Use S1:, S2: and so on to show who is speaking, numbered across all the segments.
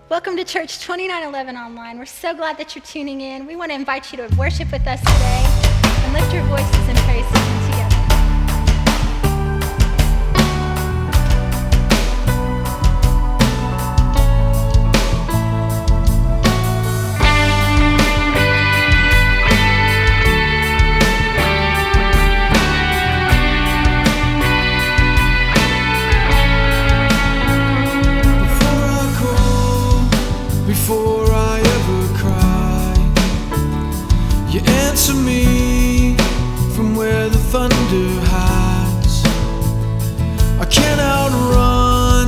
S1: Welcome to Church 2911 Online. We're so glad that you're tuning in. We want to invite you to worship with us today and lift your voices in praise to Him together.
S2: Before I ever cry, you answer me from where the thunder hides. I can't outrun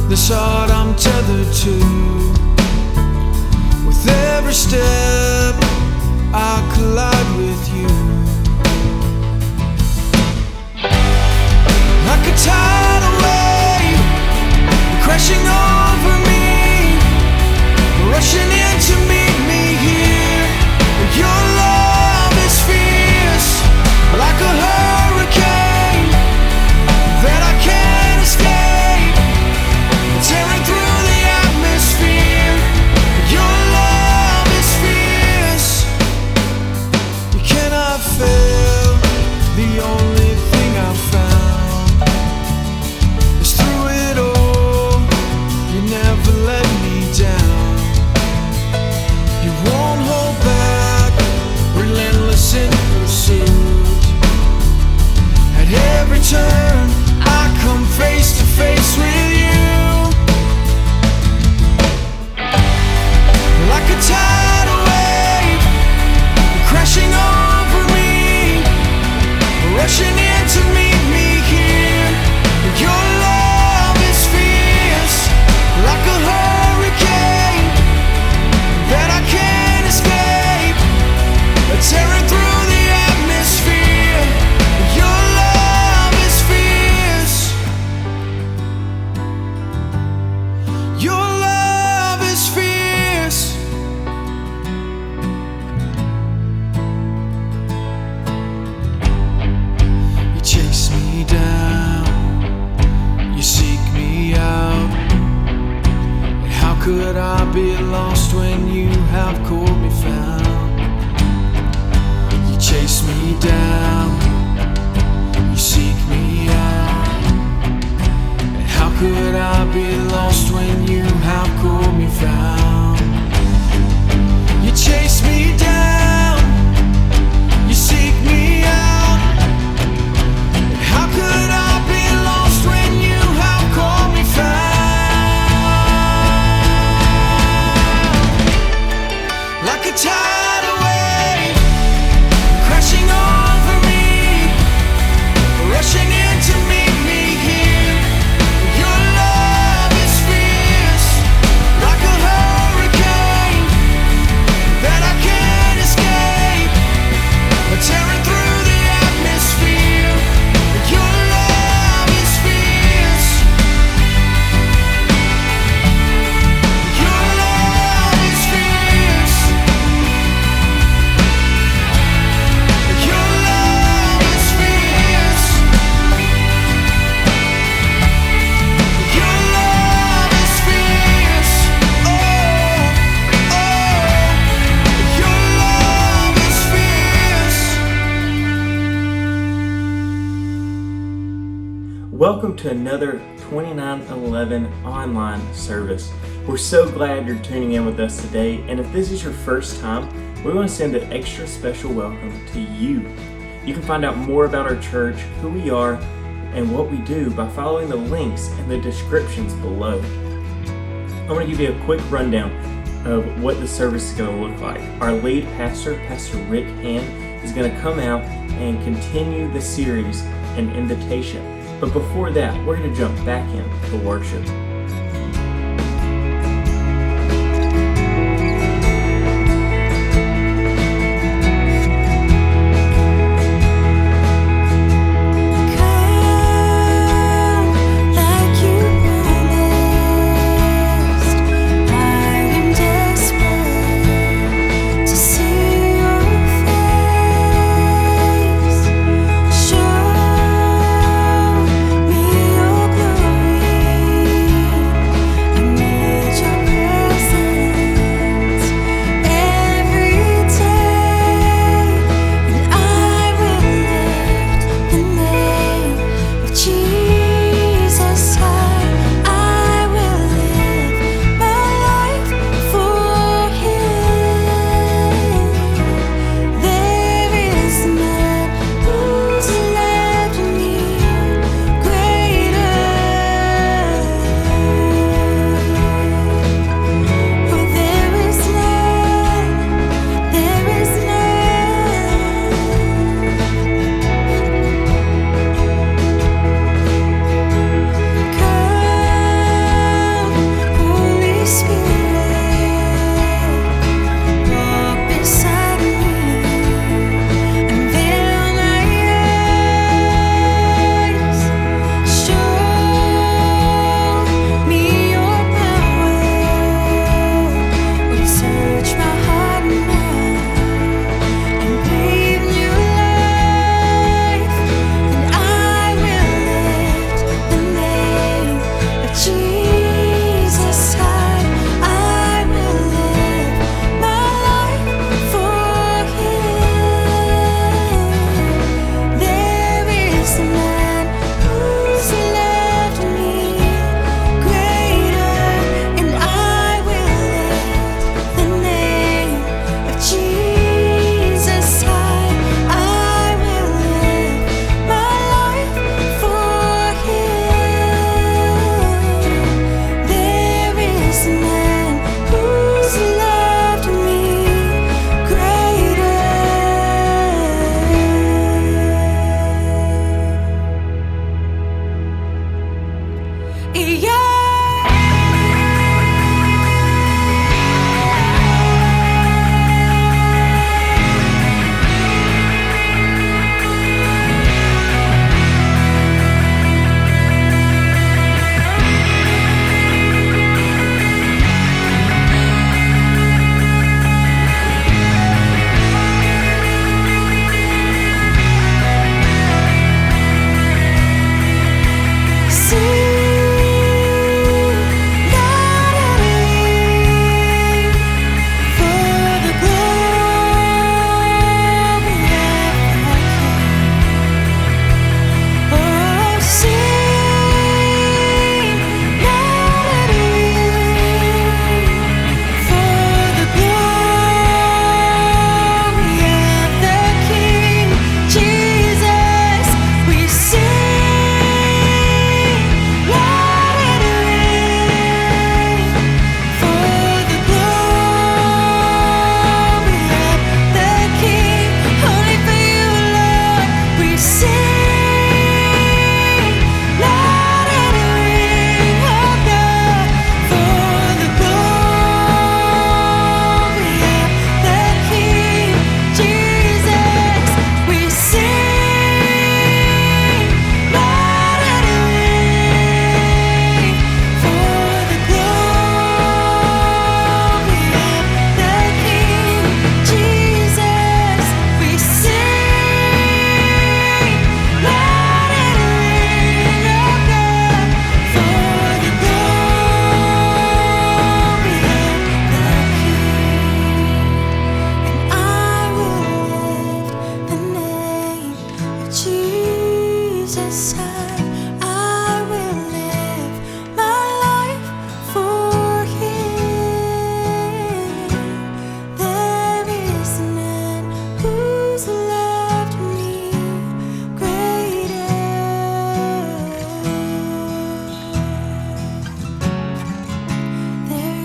S2: this heart I'm tethered to. With every step I collide with you. Like a tidal wave crashing over me, rushing in to meet me here. Your love is fierce, like a hurricane that I can't escape, tearing through the atmosphere. Your love is fierce. You cannot fail. The only thing I've found is through it all, you never let me down. You won't hold back, relentless in pursuit. At every turn, I come face to face with you. Like a tidal wave, crashing over me, rushing in to meet me here. Your love is fierce, like a hurricane that I can't escape, tearing through the atmosphere. Your love is fierce. Your love is fierce. You chase me down, you seek me out. How could I be lost when you have called me found? You chase me down, you seek me out. And how could I be lost when you have called me found? You chase me down, you seek me out. And how could I be lost when you have called me found? Like a tidal wave crashing over me, rushing in to meet me here. Your love is fierce, like a hurricane that I can't escape, tearing through the atmosphere. Your love is fierce. Your love is fierce. Your love is fierce. Your love is fierce. Oh, your love is fierce.
S3: Welcome to another 2911 online service. We're so glad you're tuning in with us today, and if this is your first time, we want to send an extra special welcome to you. You can find out more about our church, who we are, and what we do by following the links in the descriptions below. I want to give you a quick rundown of what the service is going to look like. Our lead pastor, Pastor Rick Hand, is going to come out and continue the series, An Invitation. But before that, we're going to jump back into worship.
S4: Like you promised, I am desperate to see your face. Show me your glory.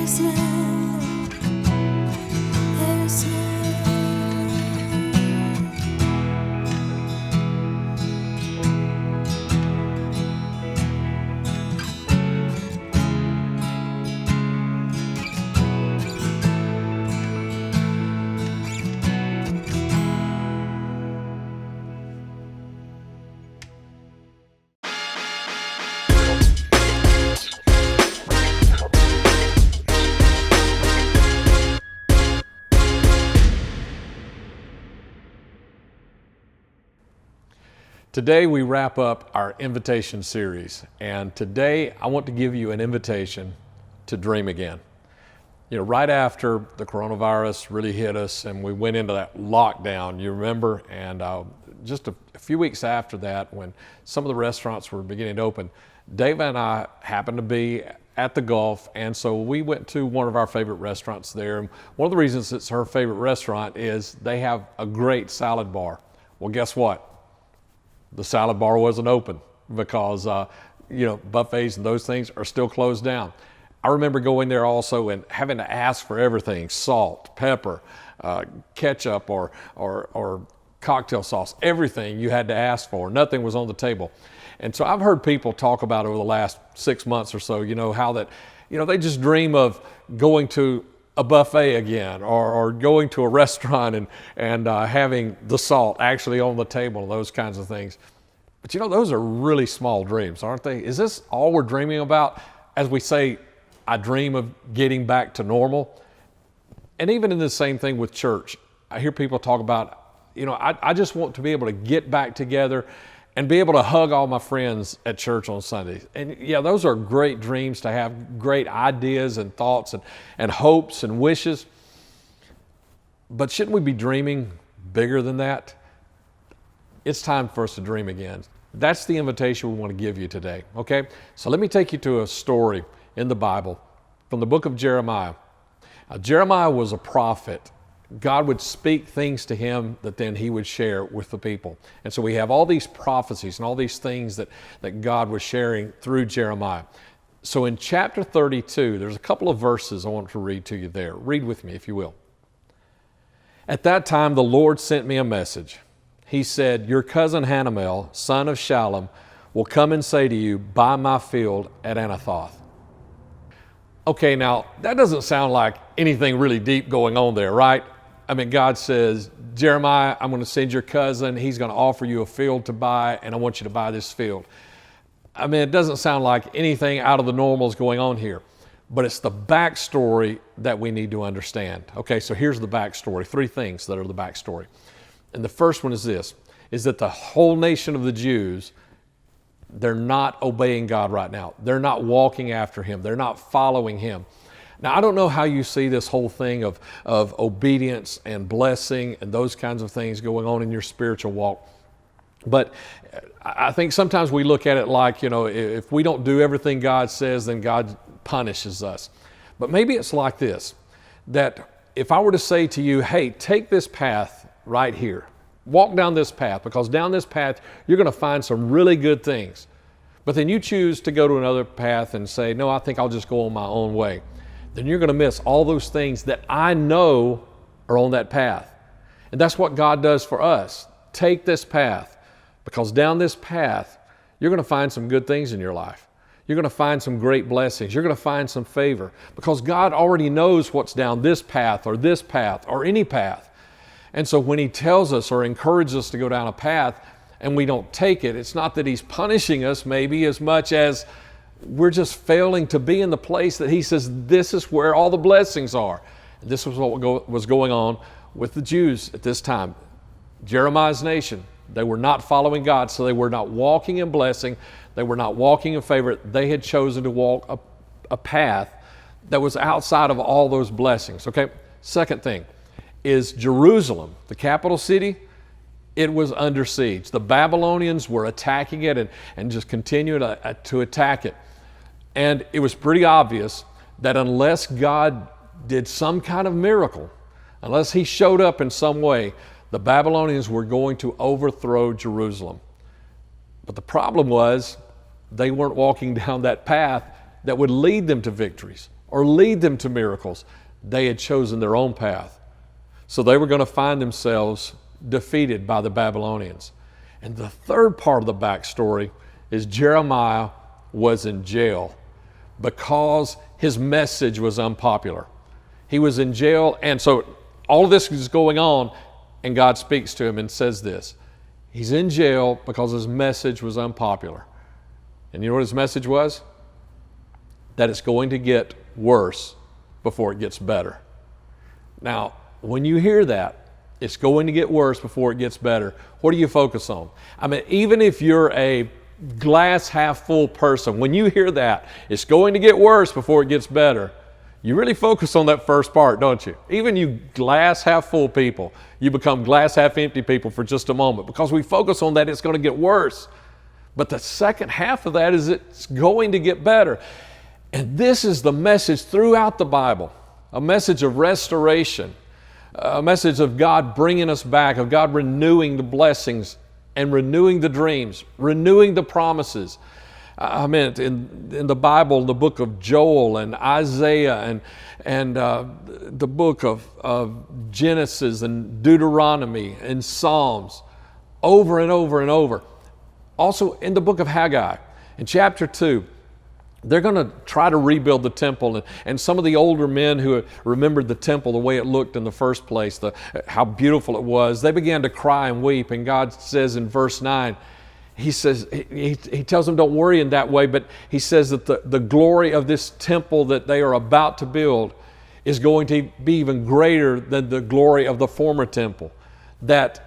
S4: There's none. There's none.
S5: Today we wrap up our invitation series, and today I want to give you an invitation to dream again. You know, right after the coronavirus really hit us and we went into that lockdown, you remember, and just a few weeks after that, when some of the restaurants were beginning to open, Dave and I happened to be at the Gulf, and so we went to one of our favorite restaurants there. And one of the reasons it's her favorite restaurant is they have a great salad bar. Well, guess what? The salad bar wasn't open because, buffets and those things are still closed down. I remember going there also and having to ask for everything: salt, pepper, ketchup, or cocktail sauce. Everything you had to ask for. Nothing was on the table. And so I've heard people talk about over the last 6 months or so, how that, they just dream of going to a buffet again, or going to a restaurant and having the salt actually on the table, those kinds of things. But those are really small dreams, aren't they? Is this all we're dreaming about as we say, I dream of getting back to normal? And even in the same thing with church, I hear people talk about, I just want to be able to get back together and be able to hug all my friends at church on Sundays. And yeah, those are great dreams to have, great ideas and thoughts and hopes and wishes. But shouldn't we be dreaming bigger than that? It's time for us to dream again. That's the invitation we want to give you today, okay? So let me take you to a story in the Bible from the book of Jeremiah. Jeremiah was a prophet. God would speak things to him that then he would share with the people. And so we have all these prophecies and all these things that God was sharing through Jeremiah. So in chapter 32, there's a couple of verses I want to read to you there. Read with me if you will. At that time, the Lord sent me a message. He said, your cousin Hanamel, son of Shallum, will come and say to you, buy my field at Anathoth. Okay, now that doesn't sound like anything really deep going on there, right? I mean, God says, Jeremiah, I'm going to send your cousin. He's going to offer you a field to buy, and I want you to buy this field. I mean, it doesn't sound like anything out of the normal is going on here, but it's the backstory that we need to understand. Okay, so here's the backstory. 3 things that are the backstory. And the first one is this, is that the whole nation of the Jews, they're not obeying God right now. They're not walking after him. They're not following him. Now, I don't know how you see this whole thing of obedience and blessing and those kinds of things going on in your spiritual walk. But I think sometimes we look at it like, if we don't do everything God says, then God punishes us. But maybe it's like this, that if I were to say to you, hey, take this path right here, walk down this path, because down this path, you're going to find some really good things. But then you choose to go to another path and say, no, I think I'll just go on my own way. Then you're going to miss all those things that I know are on that path. And that's what God does for us. Take this path, because down this path, you're going to find some good things in your life. You're going to find some great blessings. You're going to find some favor, because God already knows what's down this path or any path. And so when he tells us or encourages us to go down a path and we don't take it, it's not that he's punishing us maybe as much as we're just failing to be in the place that he says this is where all the blessings are. And this was what was going on with the Jews at this time. Jeremiah's nation, they were not following God, so they were not walking in blessing. They were not walking in favor. They had chosen to walk a path that was outside of all those blessings. Okay, second thing is Jerusalem, the capital city. It was under siege. The Babylonians were attacking it and just continuing to attack it. And it was pretty obvious that unless God did some kind of miracle, unless he showed up in some way, the Babylonians were going to overthrow Jerusalem. But the problem was they weren't walking down that path that would lead them to victories or lead them to miracles. They had chosen their own path. So they were going to find themselves defeated by the Babylonians. And the third part of the backstory is Jeremiah was in jail because his message was unpopular. He was in jail, and so all of this is going on, and God speaks to him and says this. He's in jail because his message was unpopular. And you know what his message was? That it's going to get worse before it gets better. Now, when you hear that, it's going to get worse before it gets better, what do you focus on? I mean, even if you're a glass half full person, when you hear that, it's going to get worse before it gets better, you really focus on that first part, don't you? Even you glass half full people, you become glass half empty people for just a moment because we focus on that it's going to get worse. But the second half of that is it's going to get better. And this is the message throughout the Bible, a message of restoration, a message of God bringing us back, of God renewing the blessings and renewing the dreams, renewing the promises. I mean, in the Bible, the book of Joel and Isaiah and the book of Genesis and Deuteronomy and Psalms, over and over and over. Also in the book of Haggai, in chapter 2, they're going to try to rebuild the temple. And some of the older men who remembered the temple, the way it looked in the first place, how beautiful it was, they began to cry and weep. And God says in verse 9, He says, he tells them don't worry in that way, but he says that the glory of this temple that they are about to build is going to be even greater than the glory of the former temple. That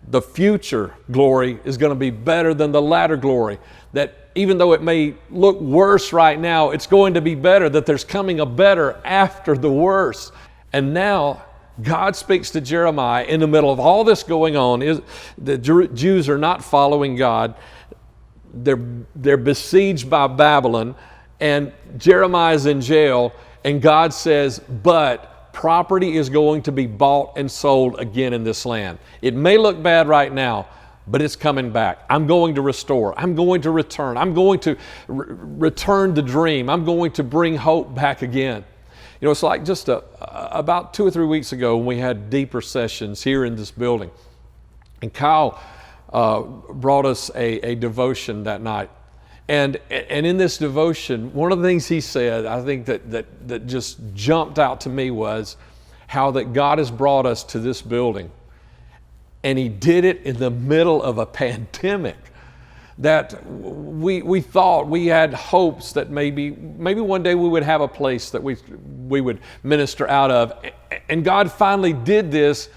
S5: the future glory is going to be better than the latter glory. That even though it may look worse right now, it's going to be better, that there's coming a better after the worse. And now God speaks to Jeremiah in the middle of all this going on. The Jews are not following God. They're besieged by Babylon, and Jeremiah's in jail, and God says, but property is going to be bought and sold again in this land. It may look bad right now, but it's coming back. I'm going to restore. I'm going to return. I'm going to return the dream. I'm going to bring hope back again. You know, it's like just about 2 or 3 weeks ago when we had deeper sessions here in this building. And Kyle brought us a devotion that night. And in this devotion, one of the things he said, I think that just jumped out to me was how that God has brought us to this building. And he did it in the middle of a pandemic. That we thought we had hopes that maybe one day we would have a place that we would minister out of. And God finally did this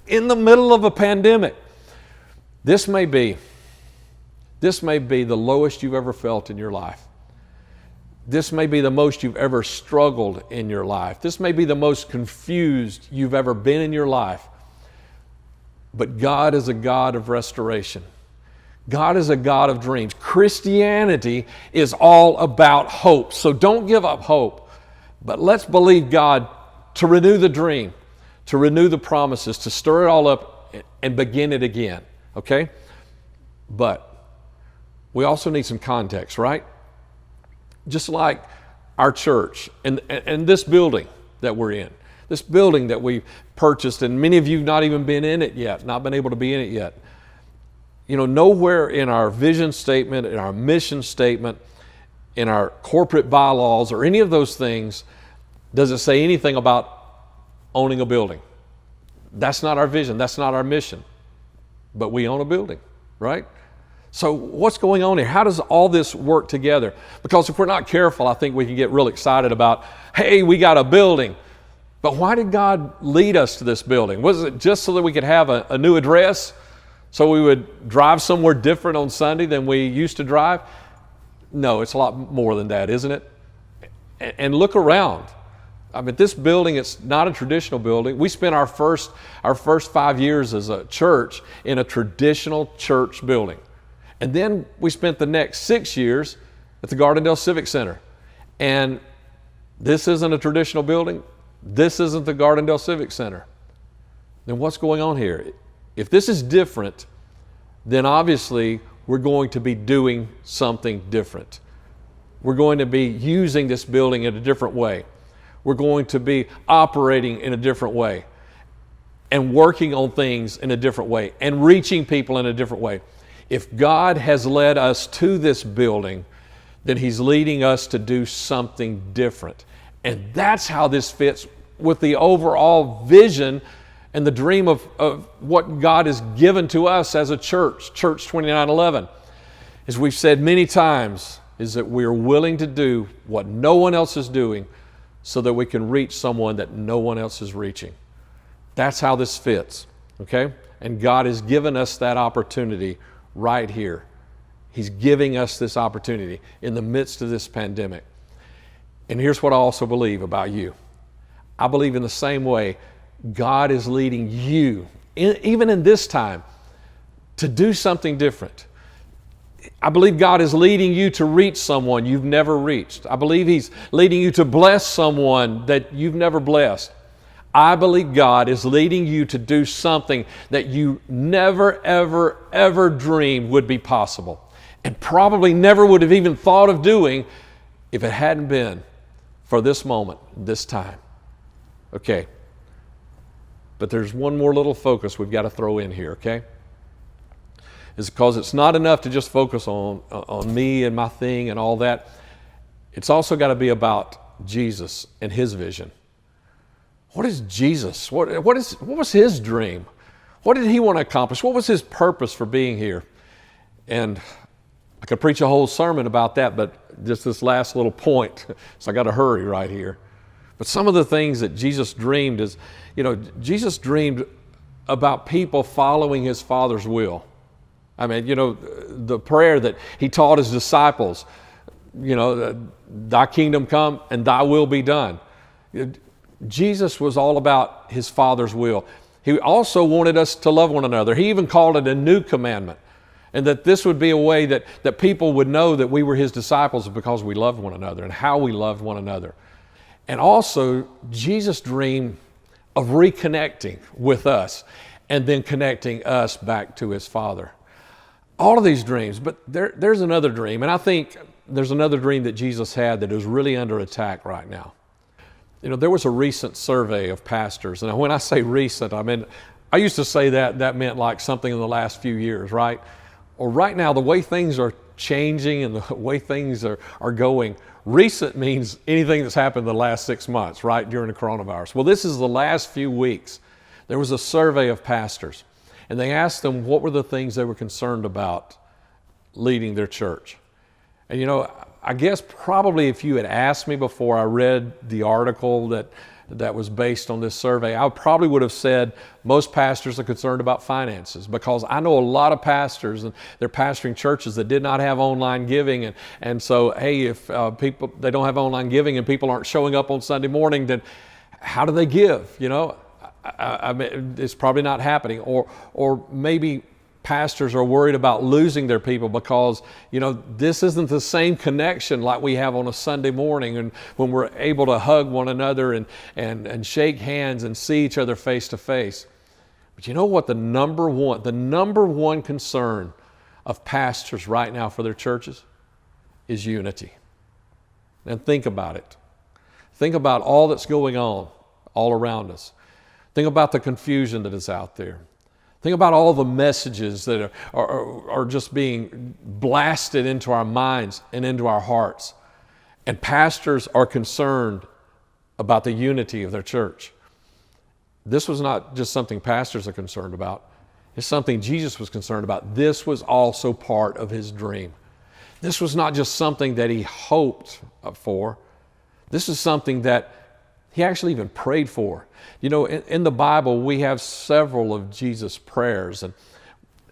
S5: in the middle of a pandemic. This may be the lowest you've ever felt in your life. This may be the most you've ever struggled in your life. This may be the most confused you've ever been in your life. But God is a God of restoration. God is a God of dreams. Christianity is all about hope. So don't give up hope. But let's believe God to renew the dream, to renew the promises, to stir it all up and begin it again. Okay? But we also need some context, right? Just like our church and this building that we're in. This building that we purchased, and many of you have not even been in it yet, not been able to be in it yet. You know, nowhere in our vision statement, in our mission statement, in our corporate bylaws, or any of those things, does it say anything about owning a building. That's not our vision. That's not our mission. But we own a building, right? So what's going on here? How does all this work together? Because if we're not careful, I think we can get real excited about, hey, we got a building. But why did God lead us to this building? Was it just so that we could have a new address? So we would drive somewhere different on Sunday than we used to drive? No, it's a lot more than that, isn't it? And look around. I mean, this building, it's not a traditional building. We spent our first 5 years as a church in a traditional church building. And then we spent the next 6 years at the Gardendale Civic Center. And this isn't a traditional building. This isn't the Gardendale Civic Center. Then what's going on here? If this is different, then obviously we're going to be doing something different. We're going to be using this building in a different way. we're going to be operating in a different way and working on things in a different way and reaching people in a different way. If God has led us to this building, then He's leading us to do something different. And that's how this fits with the overall vision and the dream of what God has given to us as a church, Church 2911. As we've said many times, is that we are willing to do what no one else is doing so that we can reach someone that no one else is reaching. That's how this fits, okay? And God has given us that opportunity right here. He's giving us this opportunity in the midst of this pandemic. And here's what I also believe about you. I believe in the same way God is leading you, even in this time, to do something different. I believe God is leading you to reach someone you've never reached. I believe He's leading you to bless someone that you've never blessed. I believe God is leading you to do something that you never, ever, ever dreamed would be possible, and probably never would have even thought of doing if it hadn't been for this moment, this time. Okay. But there's one more little focus we've got to throw in here, okay? Is because it's not enough to just focus on me and my thing and all that. It's also got to be about Jesus and His vision. What is Jesus? What was His dream? What did He want to accomplish? What was His purpose for being here? And I could preach a whole sermon about that, but just this last little point, so I got to hurry right here. But some of the things that Jesus dreamed is, Jesus dreamed about people following His Father's will. I mean, the prayer that He taught His disciples, thy kingdom come and thy will be done. Jesus was all about His Father's will. He also wanted us to love one another. He even called it a new commandment. And that this would be a way that people would know that we were His disciples because we loved one another and how we loved one another. And also, Jesus dreamed of reconnecting with us and then connecting us back to His Father. All of these dreams, but there's another dream, and I think there's another dream that Jesus had that is really under attack right now. There was a recent survey of pastors, and when I say recent, I mean, I used to say that meant like something in the last few years, right? Or right now, the way things are changing and the way things are going, recent means anything that's happened in the last 6 months, right, during the coronavirus. Well, this is the last few weeks. There was a survey of pastors, and they asked them what were the things they were concerned about leading their church. And I guess probably if you had asked me before I read the article that was based on this survey, I probably would have said most pastors are concerned about finances, because I know a lot of pastors and they're pastoring churches that did not have online giving, and so hey, if they don't have online giving and people aren't showing up on Sunday morning, then how do they give? I mean, it's probably not happening, or maybe pastors are worried about losing their people because, this isn't the same connection like we have on a Sunday morning and when we're able to hug one another and shake hands and see each other face to face. But you know what the number one concern of pastors right now for their churches is unity. And think about it. Think about all that's going on all around us. Think about the confusion that is out there. Think about all the messages that are just being blasted into our minds and into our hearts. And pastors are concerned about the unity of their church. This was not just something pastors are concerned about. It's something Jesus was concerned about. This was also part of His dream. This was not just something that He hoped for. This is something that He actually even prayed for. In the Bible, we have several of Jesus' prayers, and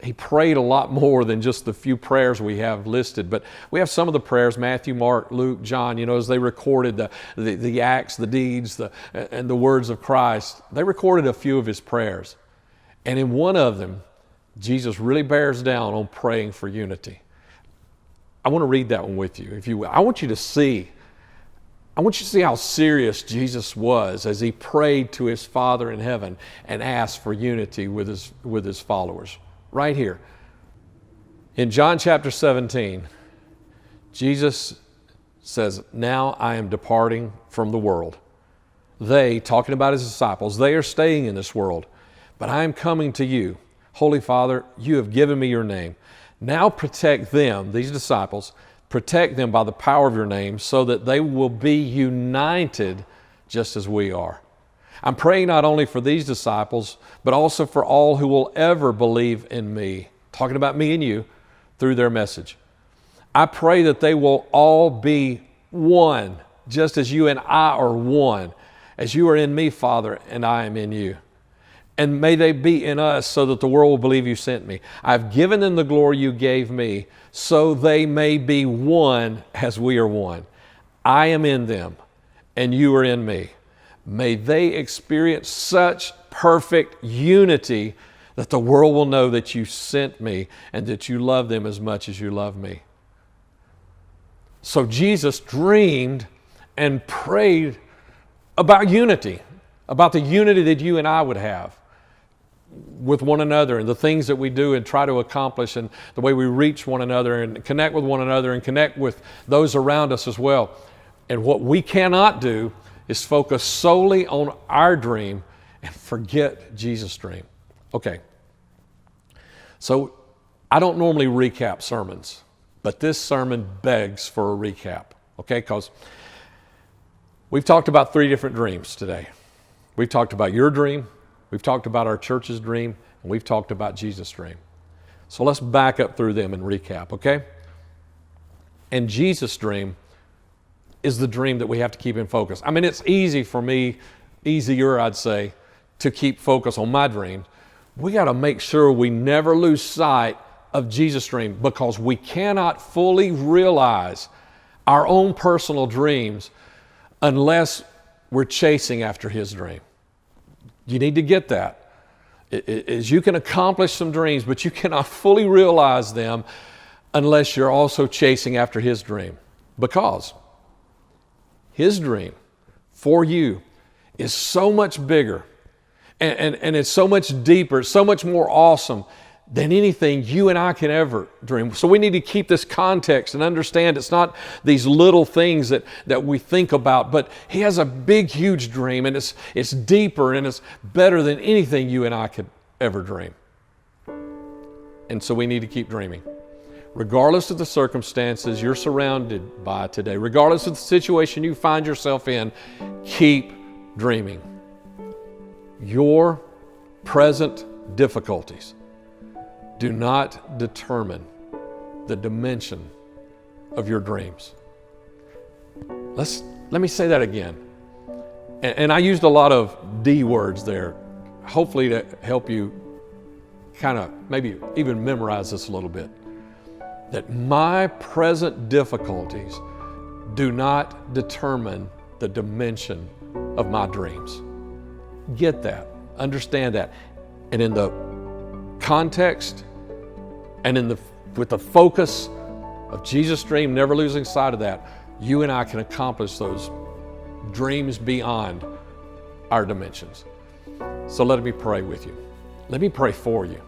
S5: He prayed a lot more than just the few prayers we have listed. But we have some of the prayers, Matthew, Mark, Luke, John, as they recorded the acts, the deeds, and the words of Christ. They recorded a few of His prayers. And in one of them, Jesus really bears down on praying for unity. I want to read that one with you, if you will. I want you to see how serious Jesus was as He prayed to His Father in heaven and asked for unity with His followers. Right here. In John chapter 17, Jesus says, "Now I am departing from the world, They, talking about his disciples, they are staying in this world, but I am coming to you. Holy Father, you have given me your name. Now protect them, these disciples, protect them by the power of your name so that they will be united just as we are. I'm praying not only for these disciples, but also for all who will ever believe in me, talking about me and you, through their message. I pray that they will all be one, just as you and I are one, as you are in me, Father, and I am in you. And may they be in us so that the world will believe you sent me. I've given them the glory you gave me so they may be one as we are one. I am in them and you are in me. May they experience such perfect unity that the world will know that you sent me and that you love them as much as you love me. So Jesus dreamed and prayed about unity, about the unity that you and I would have with one another and the things that we do and try to accomplish and the way we reach one another and connect with one another and connect with those around us as well. And what we cannot do is focus solely on our dream and forget Jesus' dream. Okay, so I don't normally recap sermons, but this sermon begs for a recap, okay? Because we've talked about 3 different dreams today. We've talked about your dream, we've talked about our church's dream, and we've talked about Jesus' dream. So let's back up through them and recap, okay? And Jesus' dream is the dream that we have to keep in focus. I mean, it's easy for me, easier I'd say, to keep focus on my dream. We got to make sure we never lose sight of Jesus' dream because we cannot fully realize our own personal dreams unless we're chasing after his dream. You need to get that. Is you can accomplish some dreams, but you cannot fully realize them unless you're also chasing after his dream. Because his dream for you is so much bigger and it's so much deeper, so much more awesome than anything you and I can ever dream. So we need to keep this context and understand it's not these little things that we think about, but he has a big, huge dream, and it's deeper and it's better than anything you and I could ever dream. And so we need to keep dreaming. Regardless of the circumstances you're surrounded by today, regardless of the situation you find yourself in, keep dreaming. Your present difficulties do not determine the dimension of your dreams. Let me say that again. And I used a lot of D words there, hopefully to help you kind of maybe even memorize this a little bit. That my present difficulties do not determine the dimension of my dreams. Get that, understand that. And in the context and with the focus of Jesus' dream, never losing sight of that, you and I can accomplish those dreams beyond our dimensions. So let me pray with you. Let me pray for you.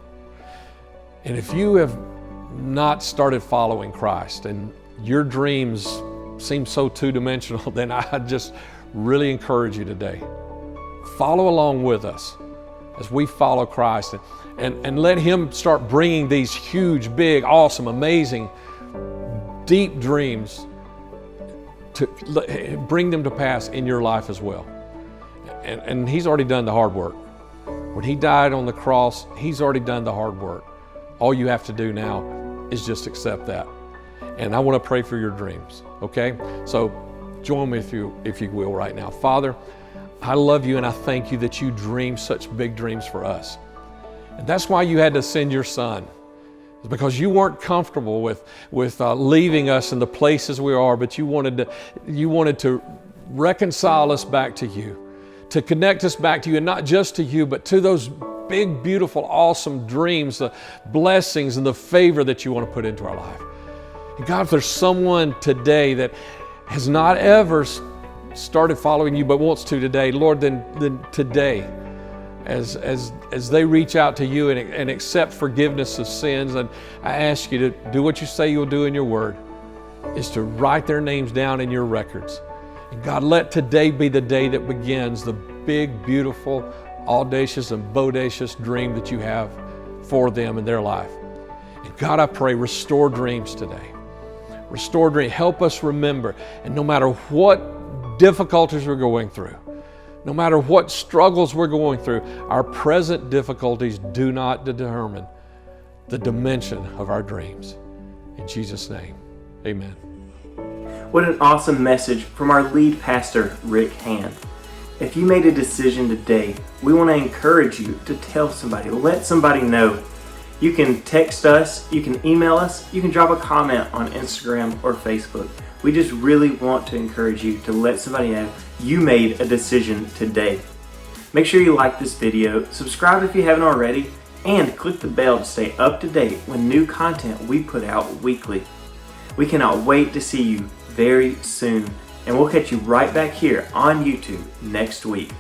S5: And if you have not started following Christ and your dreams seem so two-dimensional, then I just really encourage you today. Follow along with us as we follow Christ and let him start bringing these huge, big, awesome, amazing, deep dreams to bring them to pass in your life as well. And he's already done the hard work. When he died on the cross, he's already done the hard work. All you have to do now is just accept that. And I want to pray for your dreams, okay? So join me if you will right now. Father, I love you and I thank you that you dream such big dreams for us. And that's why you had to send your son. It's because you weren't comfortable with leaving us in the places we are, but you wanted to reconcile us back to you, to connect us back to you, and not just to you, but to those big, beautiful, awesome dreams, the blessings and the favor that you want to put into our life. And God, if there's someone today that has not ever started following you but wants to today, Lord, then today, as they reach out to you and accept forgiveness of sins, and I ask you to do what you say you'll do in your word, is to write their names down in your records And God, let today be the day that begins the big, beautiful, audacious and bodacious dream that you have for them in their life. And God, I pray, restore dreams today. Restore dreams. Help us remember. And no matter what difficulties we're going through, no matter what struggles we're going through, our present difficulties do not determine the dimension of our dreams. In Jesus' name, amen.
S3: What an awesome message from our lead pastor, Rick Hand. If you made a decision today, we want to encourage you to tell somebody, let somebody know. You can text us, you can email us, you can drop a comment on Instagram or Facebook. We just really want to encourage you to let somebody know you made a decision today. Make sure you like this video, subscribe if you haven't already, and click the bell to stay up to date when new content we put out weekly. We cannot wait to see you very soon, and we'll catch you right back here on YouTube next week.